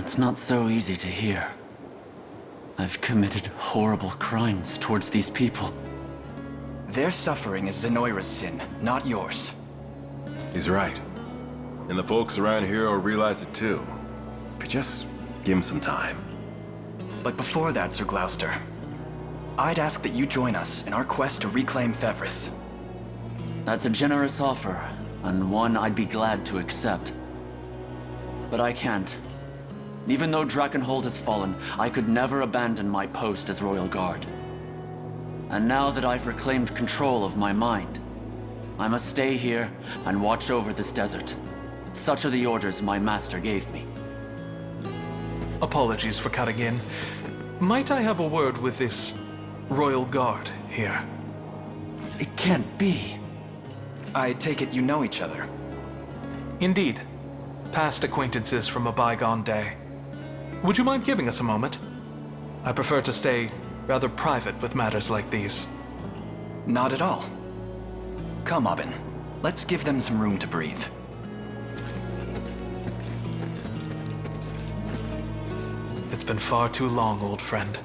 It's not so easy to hear. I've committed horrible crimes towards these people. Their suffering is Zenoira's sin, not yours. He's right. And the folks around here will realize it too. If you just give him some time. But before that, Sir Gloucester, I'd ask that you join us in our quest to reclaim Fevrith. That's a generous offer, and one I'd be glad to accept. But I can't. Even though Drakenhold has fallen, I could never abandon my post as Royal Guard. And now that I've reclaimed control of my mind, I must stay here and watch over this desert. Such are the orders my master gave me. Apologies for cutting in. Might I have a word with this Royal Guard here? It can't be. I take it you know each other. Indeed. Past acquaintances from a bygone day. Would you mind giving us a moment? I prefer to stay rather private with matters like these. Not at all. Come, Aubin. Let's give them some room to breathe. It's been far too long, old friend.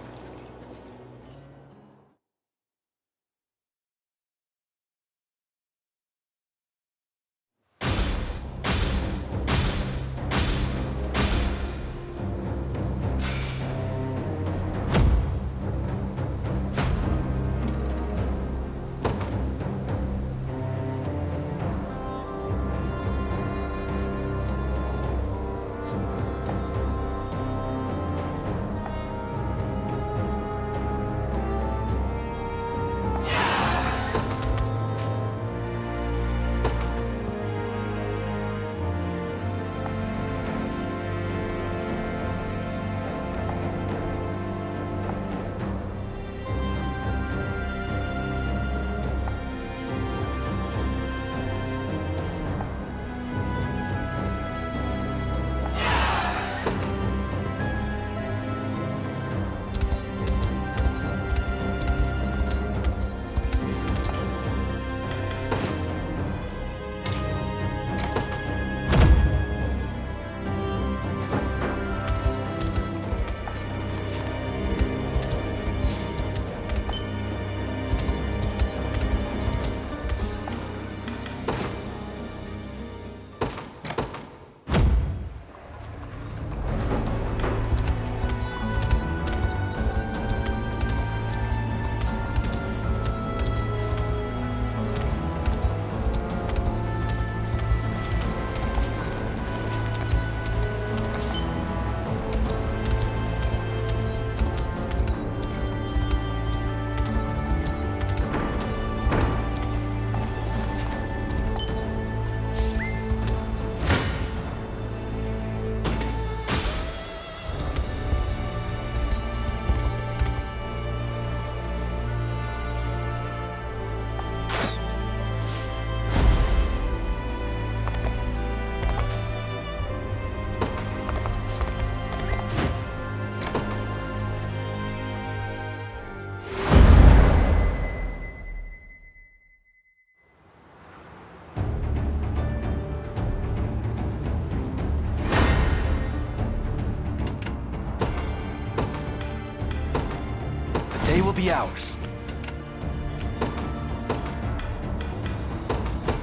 They will be ours.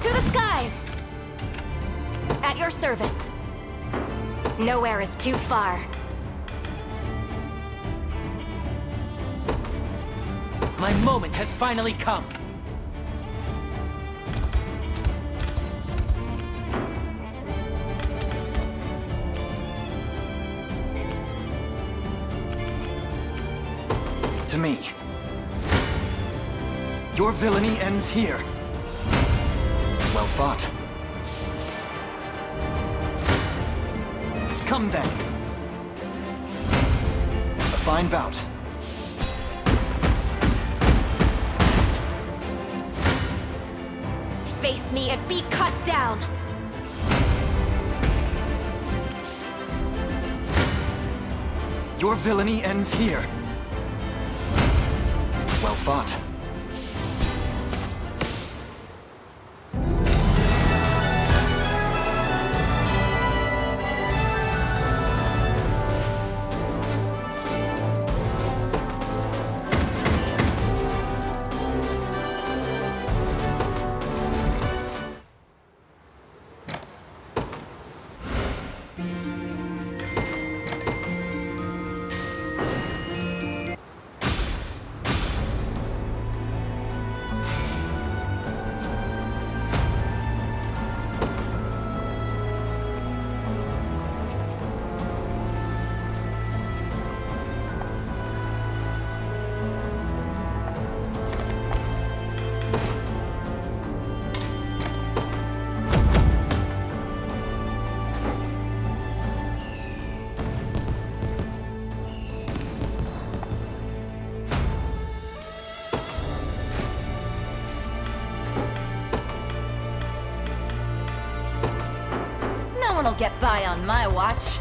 To the skies! At your service. Nowhere is too far. My moment has finally come. To me. Your villainy ends here. Well fought. Come then. A fine bout. Face me and be cut down! Your villainy ends here. Well fought. get by on my watch.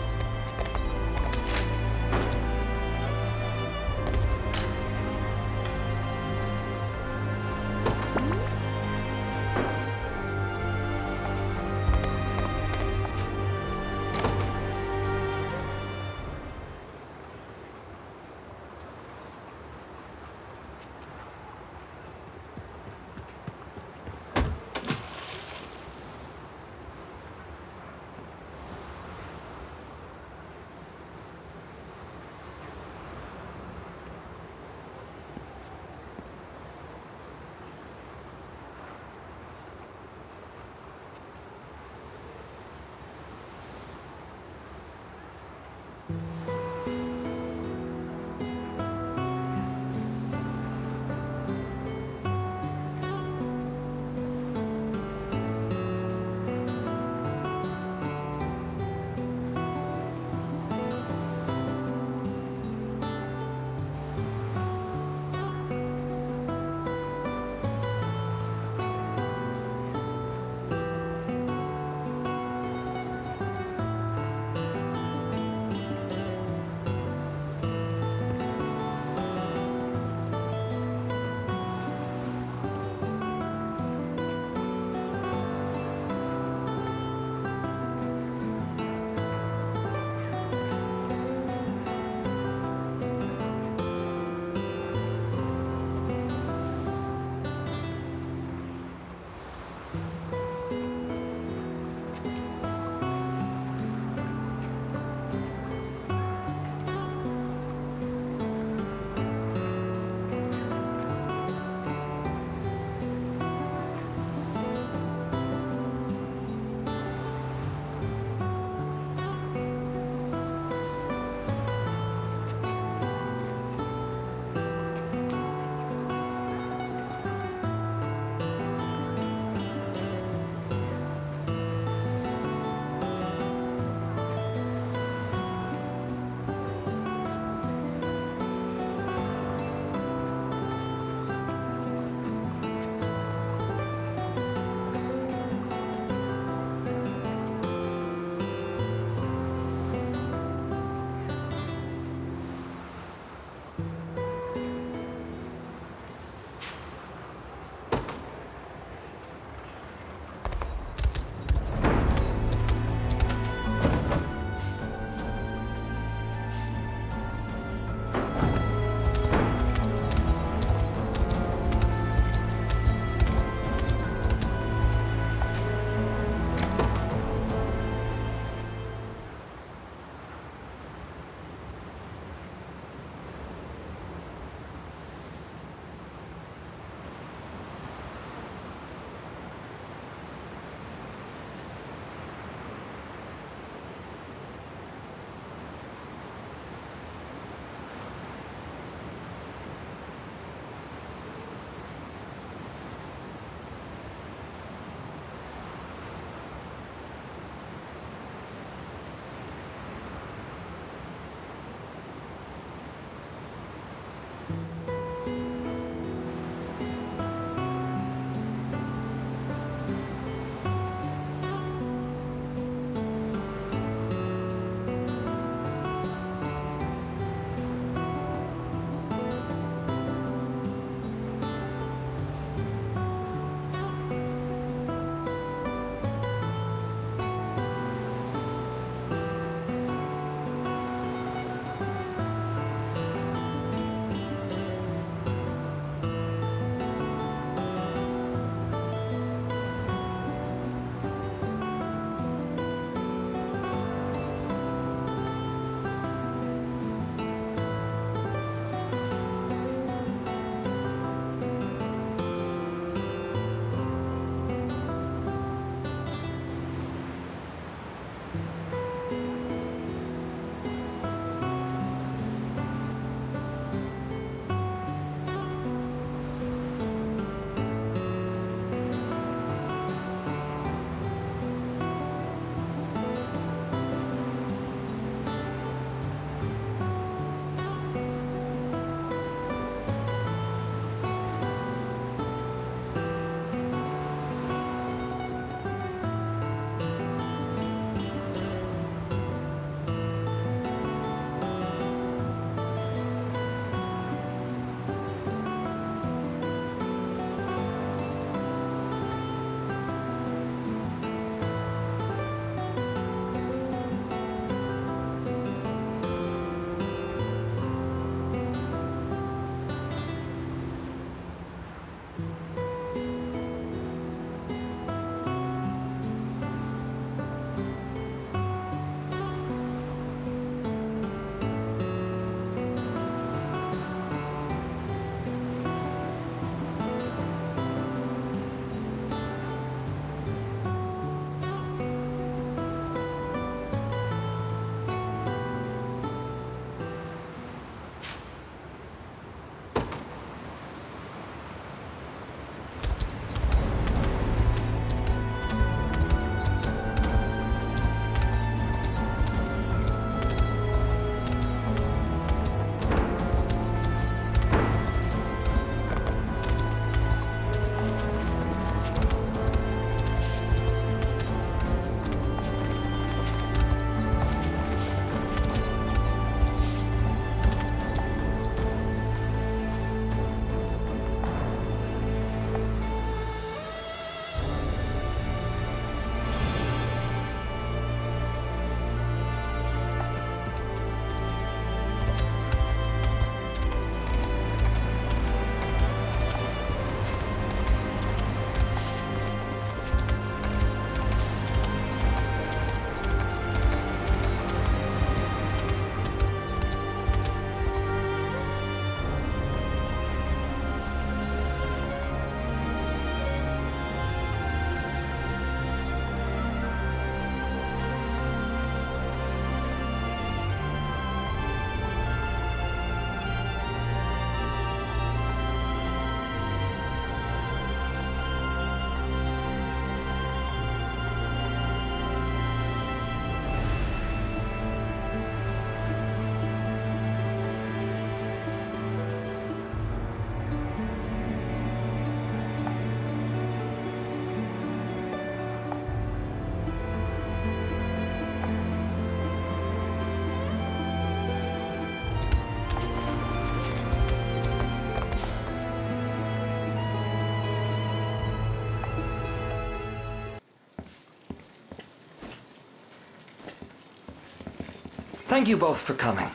Thank you both for coming.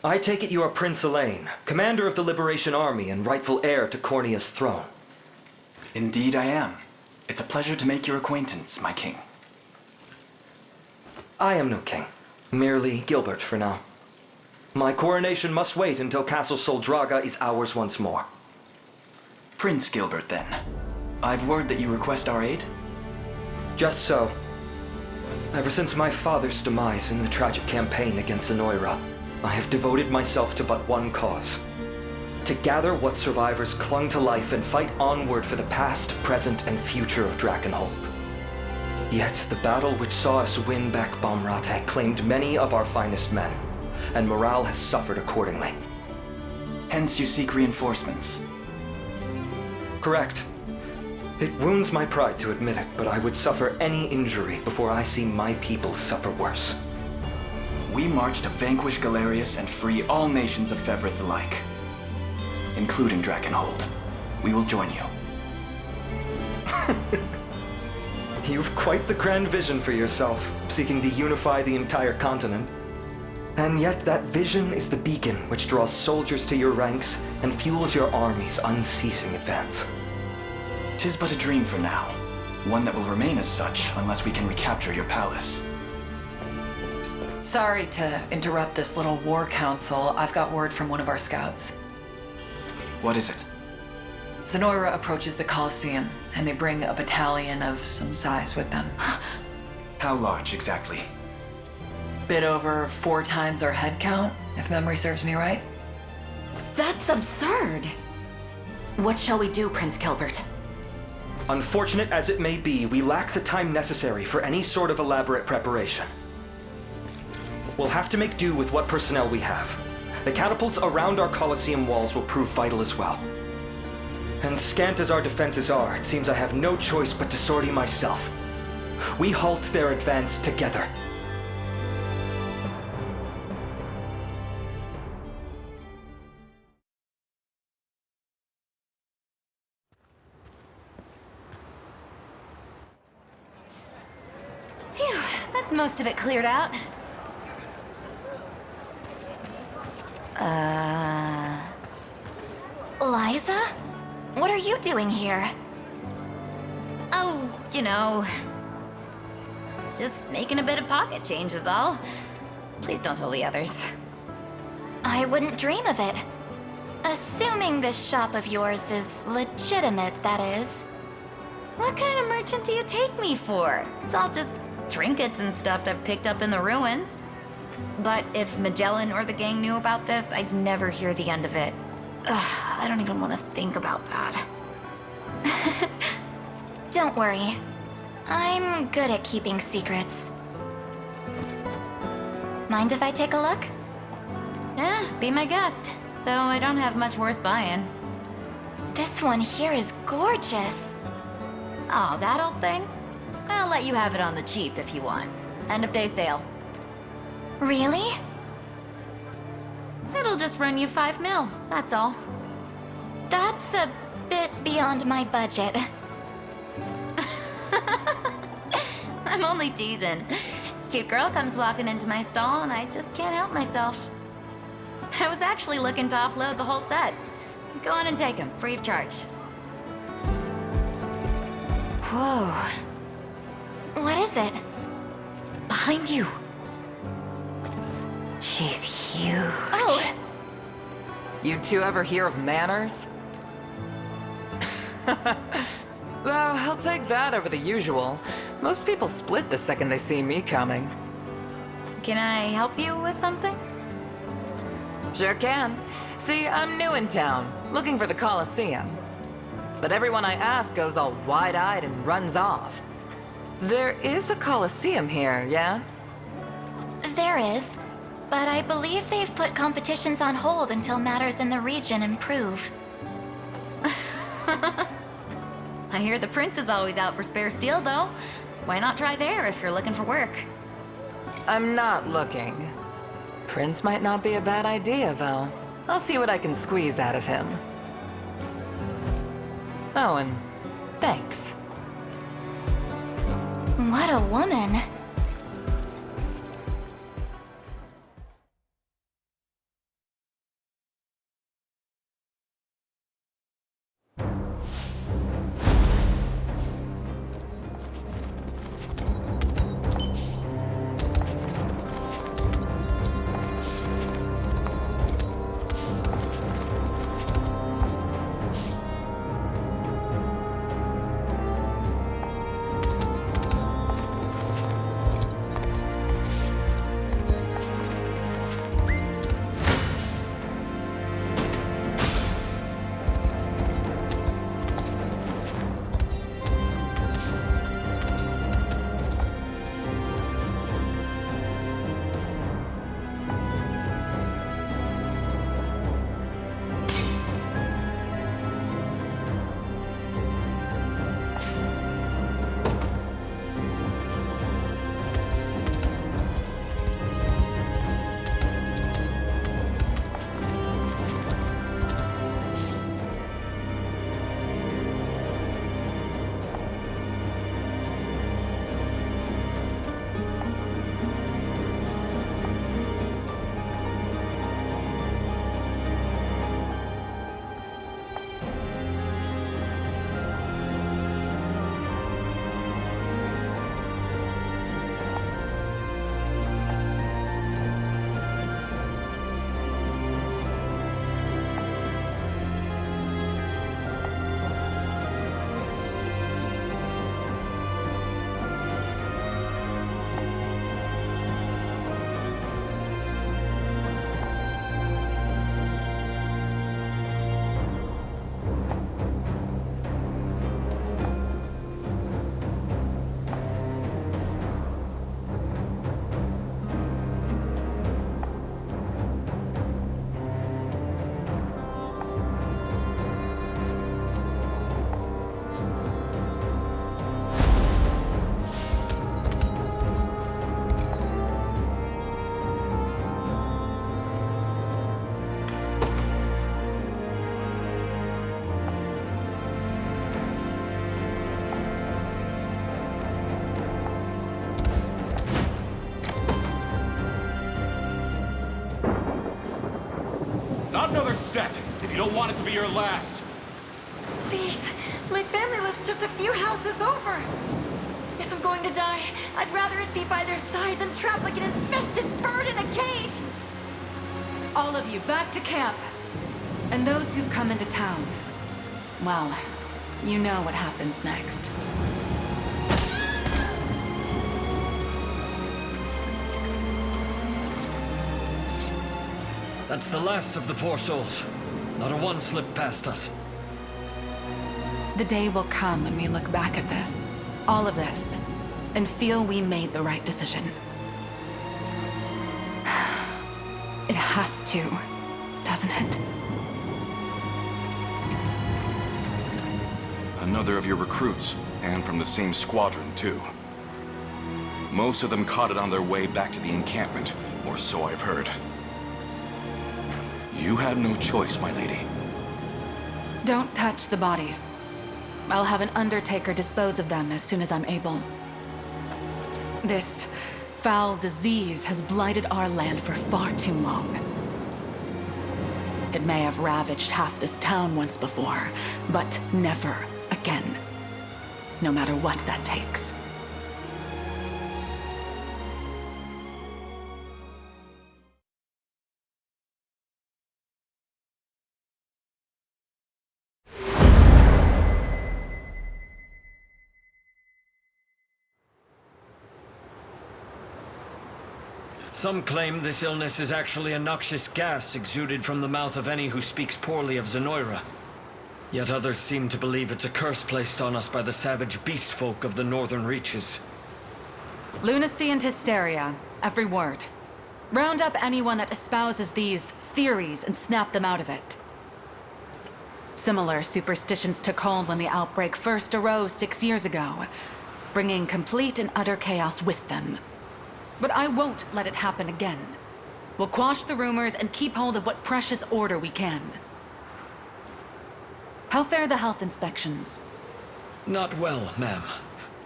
I take it you are Prince Elaine, commander of the Liberation Army and rightful heir to Cornea's throne. Indeed I am. It's a pleasure to make your acquaintance, my king. I am no king, merely Gilbert for now. My coronation must wait until Castle Soldraga is ours once more. Prince Gilbert, then. I've word that you request our aid? Just so. Ever since my father's demise in the tragic campaign against Zenoira, I have devoted myself to but one cause. To gather what survivors clung to life and fight onward for the past, present, and future of Drakenhold. Yet the battle which saw us win back Baumrate claimed many of our finest men, and morale has suffered accordingly. Hence you seek reinforcements. Correct. It wounds my pride to admit it, but I would suffer any injury before I see my people suffer worse. We march to vanquish Galerius and free all nations of Fevrith alike, including Drakenhold. We will join you. You've quite the grand vision for yourself, seeking to unify the entire continent. And yet that vision is the beacon which draws soldiers to your ranks and fuels your army's unceasing advance. 'Tis but a dream for now, one that will remain as such unless we can recapture your palace. Sorry to interrupt this little war council. I've got word from one of our scouts. What is it? Zenoira approaches the Colosseum, and they bring a battalion of some size with them. How large, exactly? Bit over 4 times our head count, if memory serves me right. That's absurd. What shall we do, Prince Gilbert? Unfortunate as it may be, we lack the time necessary for any sort of elaborate preparation. We'll have to make do with what personnel we have. The catapults around our Colosseum walls will prove vital as well. And scant as our defenses are, it seems I have no choice but to sortie myself. We halt their advance together. Phew, that's most of it cleared out. Liza? What are you doing here? Oh, you know... just making a bit of pocket change is all. Please don't tell the others. I wouldn't dream of it. Assuming this shop of yours is legitimate, that is. What kind of merchant do you take me for? It's all just trinkets and stuff I've picked up in the ruins. But if Magellan or the gang knew about this, I'd never hear the end of it. Ugh, I don't even want to think about that. Don't worry. I'm good at keeping secrets. Mind if I take a look? Be my guest. Though I don't have much worth buying. This one here is gorgeous. Oh, that old thing? I'll let you have it on the cheap if you want. End of day sale. Really? It'll just run you 5 mil, that's all. That's a bit beyond my budget. I'm only teasing. Cute girl comes walking into my stall and I just can't help myself. I was actually looking to offload the whole set. Go on and take them, free of charge. Whoa. What is it? Behind you. She's huge. Oh! You two ever hear of manners? Though, I'll take that over the usual. Most people split the second they see me coming. Can I help you with something? Sure can. See, I'm new in town, looking for the Colosseum. But everyone I ask goes all wide-eyed and runs off. There is a Colosseum here, yeah? There is, but I believe they've put competitions on hold until matters in the region improve. I hear the Prince is always out for spare steel, though. Why not try there if you're looking for work? I'm not looking. Prince might not be a bad idea, though. I'll see what I can squeeze out of him. Oh, and thanks. What a woman. another step if you don't want it to be your last. Please, my family lives just a few houses over. If I'm going to die, I'd rather it be by their side than trapped like an infested bird in a cage. All of you, back to camp. And those who've come into town, well, you know what happens next. That's the last of the poor souls. Not a one slipped past us. The day will come when we look back at this, all of this, and feel we made the right decision. It has to, doesn't it? Another of your recruits, and from the same squadron, too. Most of them caught it on their way back to the encampment, or so I've heard. You had no choice, my lady. Don't touch the bodies. I'll have an undertaker dispose of them as soon as I'm able. This foul disease has blighted our land for far too long. It may have ravaged half this town once before, but never again. No matter what that takes. Some claim this illness is actually a noxious gas exuded from the mouth of any who speaks poorly of Zenoira. Yet others seem to believe it's a curse placed on us by the savage beast folk of the northern reaches. Lunacy and hysteria, every word. Round up anyone that espouses these theories and snap them out of it. Similar superstitions took hold when the outbreak first arose 6 years ago, bringing complete and utter chaos with them. But I won't let it happen again. We'll quash the rumors and keep hold of what precious order we can. How fare the health inspections? Not well, ma'am.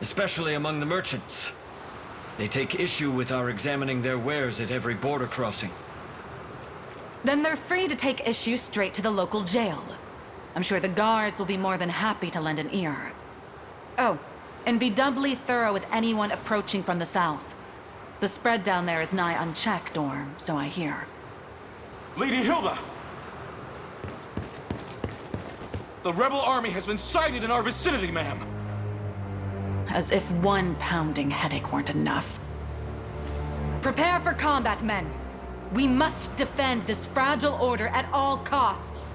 Especially among the merchants. They take issue with our examining their wares at every border crossing. Then they're free to take issue straight to the local jail. I'm sure the guards will be more than happy to lend an ear. Oh, and be doubly thorough with anyone approaching from the south. The spread down there is nigh unchecked, or so I hear. Lady Hilda! The rebel army has been sighted in our vicinity, ma'am! As if one pounding headache weren't enough. Prepare for combat, men. We must defend this fragile order at all costs.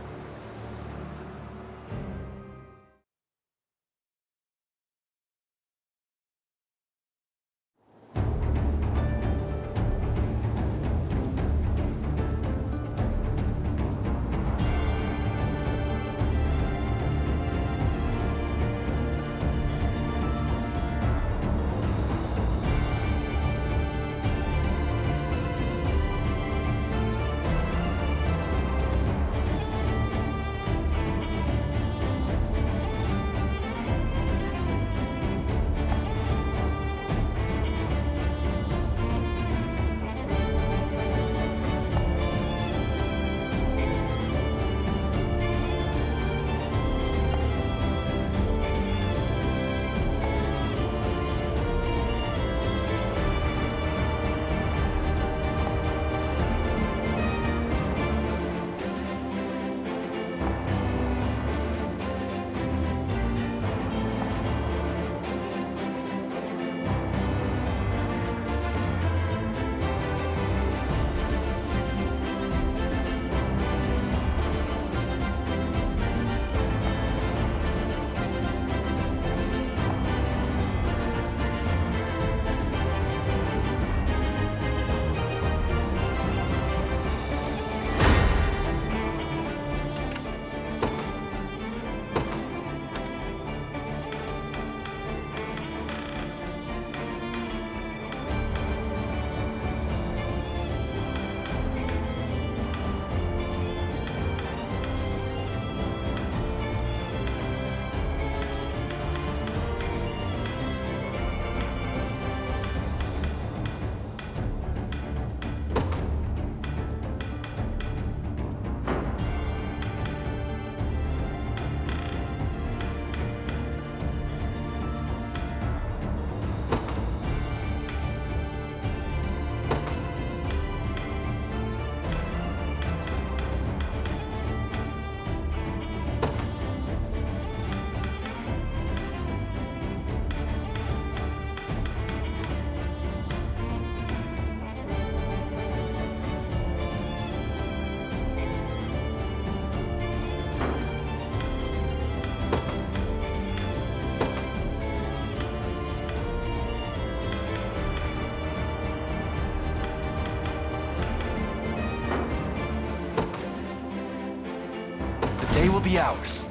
day will be ours.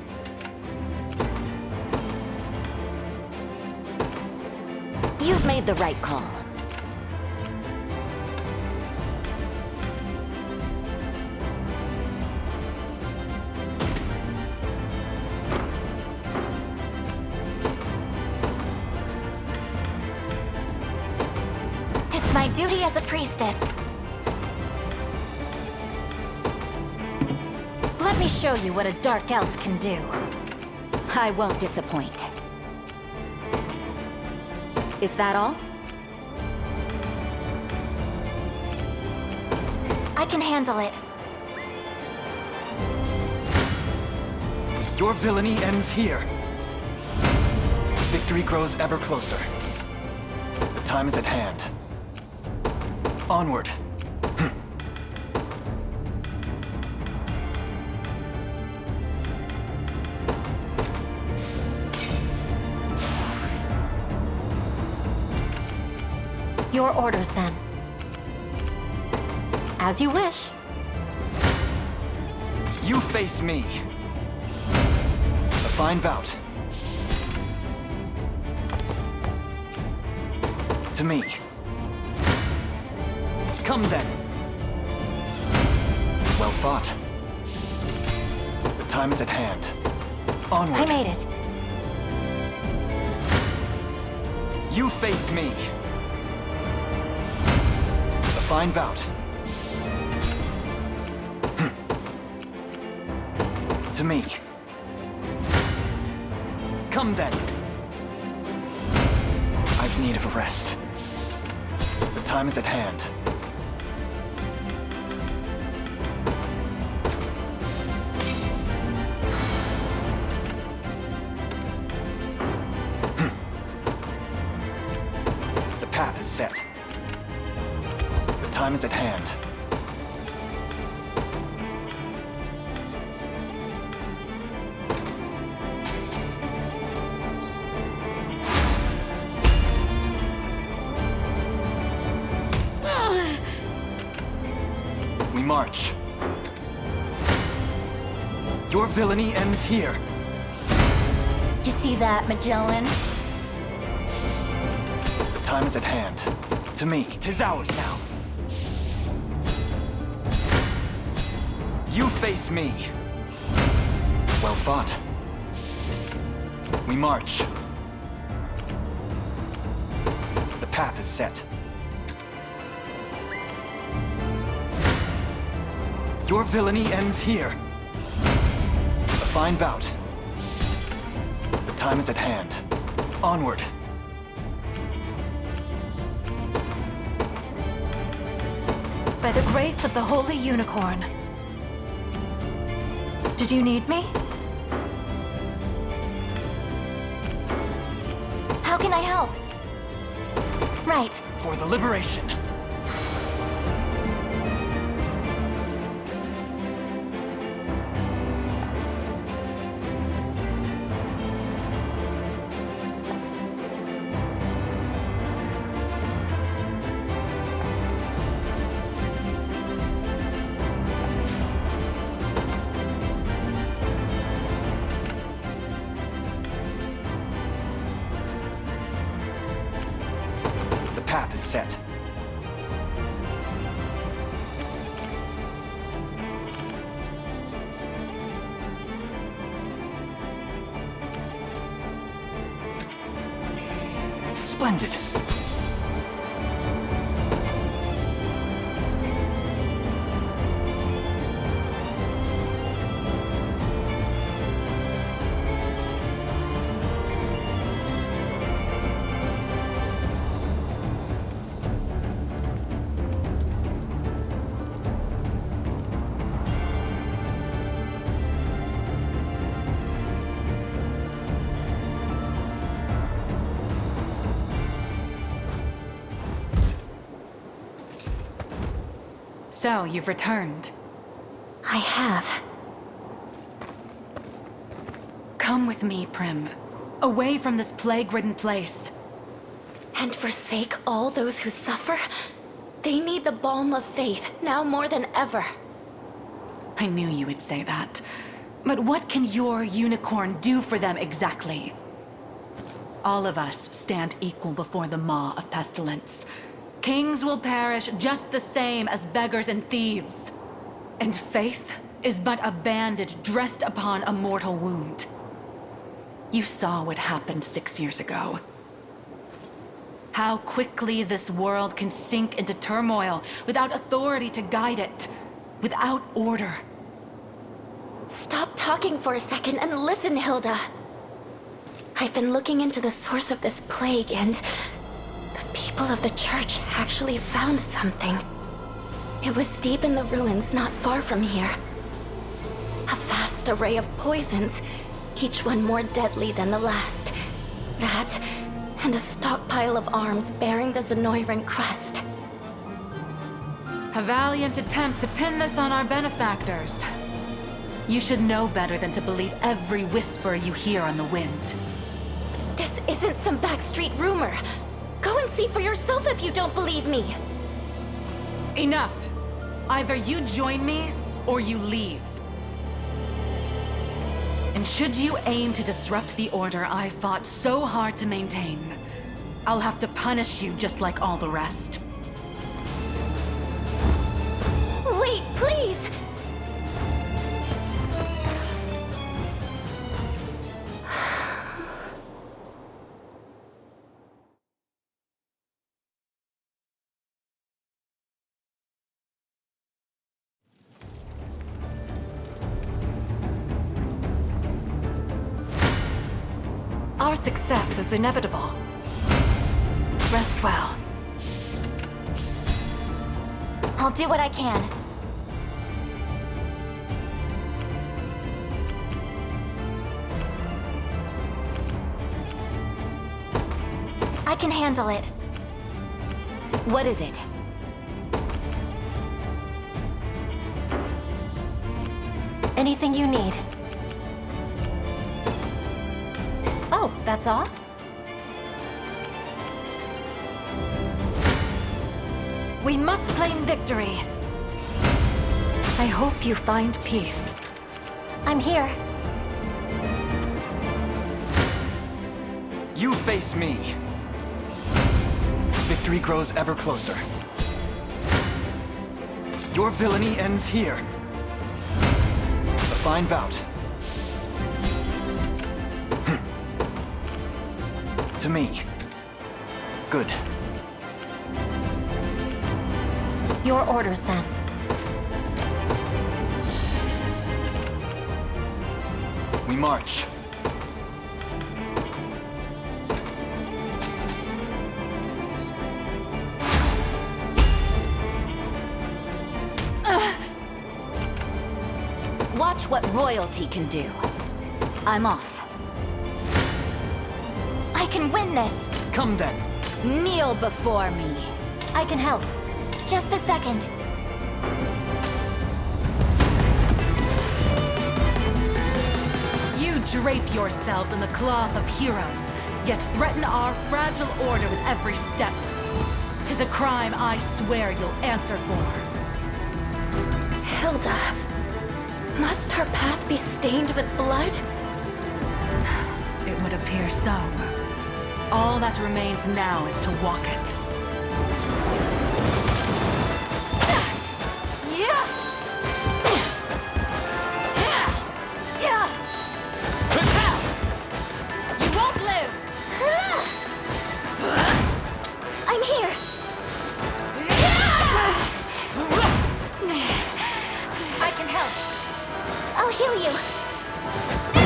You've made the right call. It's my duty as a priestess. Let me show you what a dark elf can do. I won't disappoint. Is that all? I can handle it. Your villainy ends here. Victory grows ever closer. The time is at hand. Onward. Your orders, then. As you wish. You face me. A fine bout. To me. Come then. Well fought. The time is at hand. Onward. I made it. You face me. A fine bout. To me. Come then. I've need of a rest. The time is at hand. The path is set. The time is at hand. We march. Your villainy ends here. You see that, Magellan? The time is at hand. To me, 'tis ours now. You face me. Well fought. We march. The path is set. Your villainy ends here. A fine bout. The time is at hand. Onward. By the grace of the Holy Unicorn. Did you need me? How can I help? Right. For the liberation. The path is set. Splendid. So, you've returned. I have. Come with me, Prim. Away from this plague-ridden place. And forsake all those who suffer? They need the balm of faith, now more than ever. I knew you would say that. But what can your unicorn do for them exactly? All of us stand equal before the maw of pestilence. Kings will perish just the same as beggars and thieves. And faith is but a bandage dressed upon a mortal wound. You saw what happened 6 years ago. How quickly this world can sink into turmoil without authority to guide it, without order. Stop talking for a second and listen, Hilda. I've been looking into the source of this plague, and the people of the church actually found something. It was deep in the ruins not far from here. A vast array of poisons, each one more deadly than the last. That, and a stockpile of arms bearing the Zenoiran crest. A valiant attempt to pin this on our benefactors. You should know better than to believe every whisper you hear on the wind. This isn't some backstreet rumor. Go and see for yourself if you don't believe me. Enough. Either you join me, or you leave. And should you aim to disrupt the order I fought so hard to maintain, I'll have to punish you just like all the rest. Wait, please! Our success is inevitable. Rest well. I'll do what I can. I can handle it. What is it? Anything you need. Oh, that's all? We must claim victory. I hope you find peace. I'm here. You face me. Victory grows ever closer. Your villainy ends here. A fine bout. To me. Good. Your orders, then. We march. Watch what royalty can do. I'm off. I can win this! Come then. Kneel before me. I can help. Just a second. You drape yourselves in the cloth of heroes, yet threaten our fragile order with every step. 'Tis a crime I swear you'll answer for. Hilda, must our path be stained with blood? It would appear so. All that remains now is to walk it. You won't live! I'm here! I can help. I'll heal you.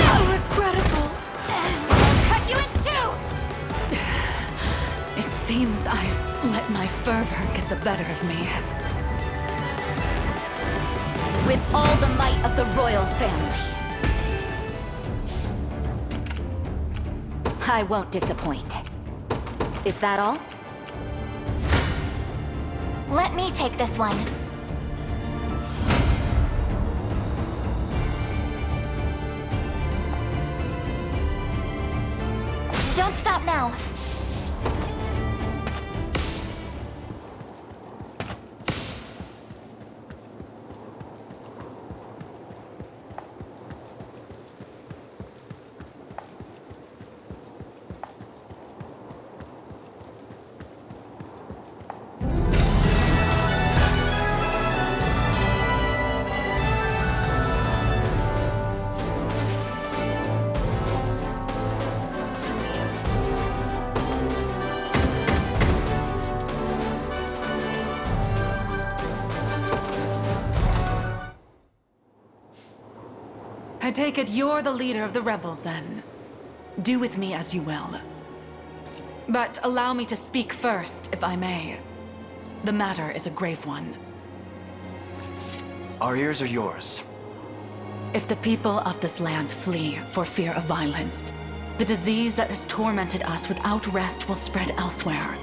How regrettable. I'll cut you in two! It seems I've let my fervor get the better of me. With all the might of the royal family. I won't disappoint. Is that all? Let me take this one. Don't stop now. I take it you're the leader of the rebels, then. Do with me as you will. But allow me to speak first, if I may. The matter is a grave one. Our ears are yours. If the people of this land flee for fear of violence, the disease that has tormented us without rest will spread elsewhere.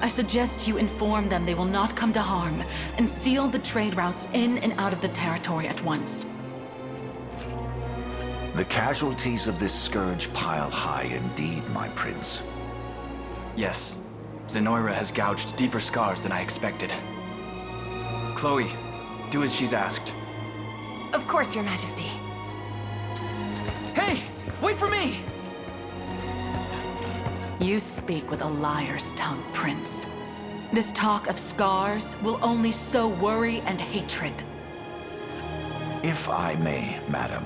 I suggest you inform them they will not come to harm, and seal the trade routes in and out of the territory at once. The casualties of this scourge pile high indeed, my prince. Yes, Zenoira has gouged deeper scars than I expected. Chloe, do as she's asked. Of course, Your Majesty. Hey! Wait for me! You speak with a liar's tongue, Prince. This talk of scars will only sow worry and hatred. If I may, madam.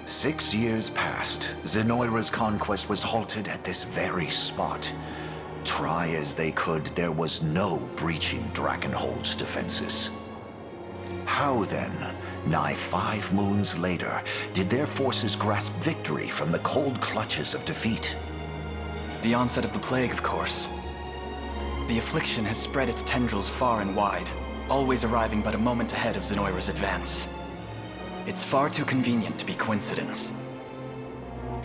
6 years passed. Zenoira's conquest was halted at this very spot. Try as they could, there was no breaching Drakenhold's defenses. How then, nigh 5 moons later, did their forces grasp victory from the cold clutches of defeat? The onset of the plague, of course. The affliction has spread its tendrils far and wide, always arriving but a moment ahead of Zenoira's advance. It's far too convenient to be coincidence.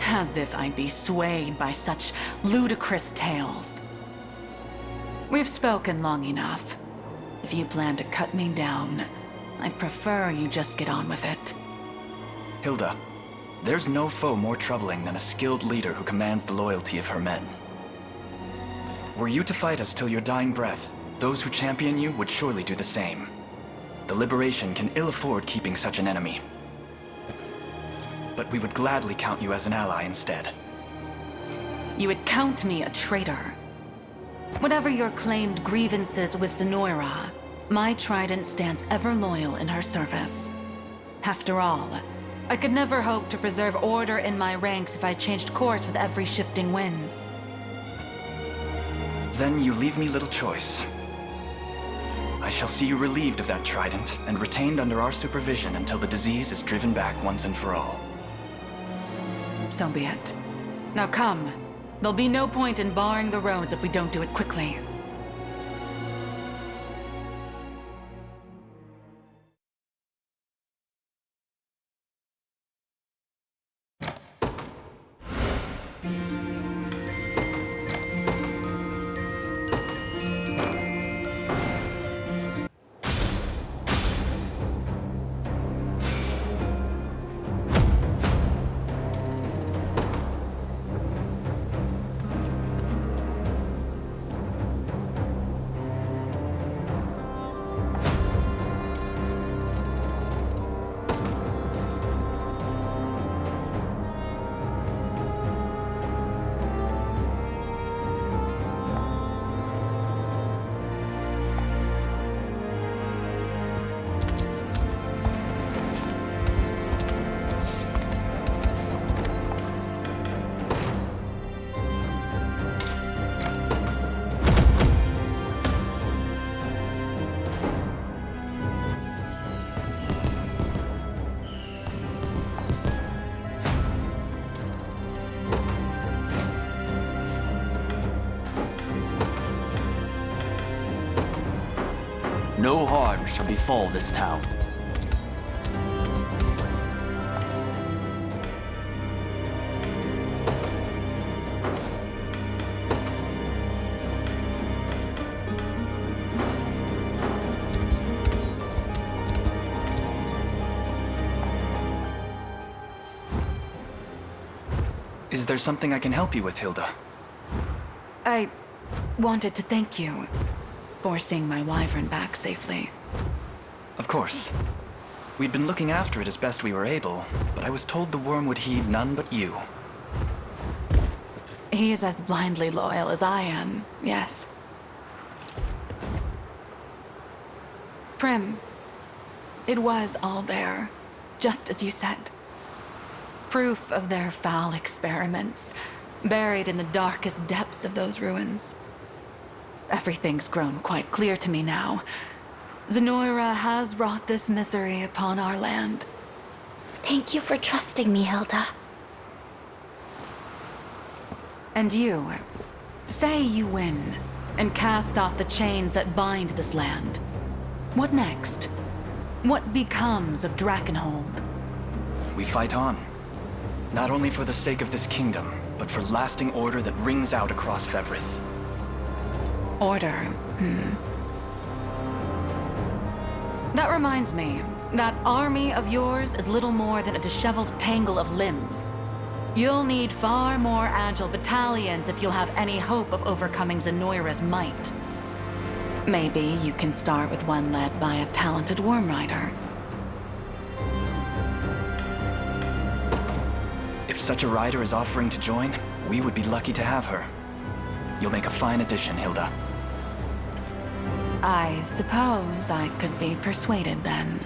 As if I'd be swayed by such ludicrous tales. We've spoken long enough. If you plan to cut me down, I'd prefer you just get on with it. Hilda, there's no foe more troubling than a skilled leader who commands the loyalty of her men. Were you to fight us till your dying breath, those who champion you would surely do the same. The Liberation can ill afford keeping such an enemy. But we would gladly count you as an ally instead. You would count me a traitor. Whatever your claimed grievances with Zenoira, my trident stands ever loyal in her service. After all, I could never hope to preserve order in my ranks if I changed course with every shifting wind. Then you leave me little choice. I shall see you relieved of that trident and retained under our supervision until the disease is driven back once and for all. So be it. Now come. There'll be no point in barring the roads if we don't do it quickly. No harm shall befall this town. Is there something I can help you with, Hilda? I wanted to thank you for seeing my wyvern back safely. Of course. We'd been looking after it as best we were able, but I was told the worm would heed none but you. He is as blindly loyal as I am, yes. Prim, it was all there, just as you said. Proof of their foul experiments, buried in the darkest depths of those ruins. Everything's grown quite clear to me now. Zenoira has brought this misery upon our land. Thank you for trusting me, Hilda. And you, say you win, and cast off the chains that bind this land. What next? What becomes of Drakenhold? We fight on. Not only for the sake of this kingdom, but for lasting order that rings out across Fevrith. Order, That reminds me, that army of yours is little more than a disheveled tangle of limbs. You'll need far more agile battalions if you'll have any hope of overcoming Zenoira's might. Maybe you can start with one led by a talented worm rider. If such a rider is offering to join, we would be lucky to have her. You'll make a fine addition, Hilda. I suppose I could be persuaded then.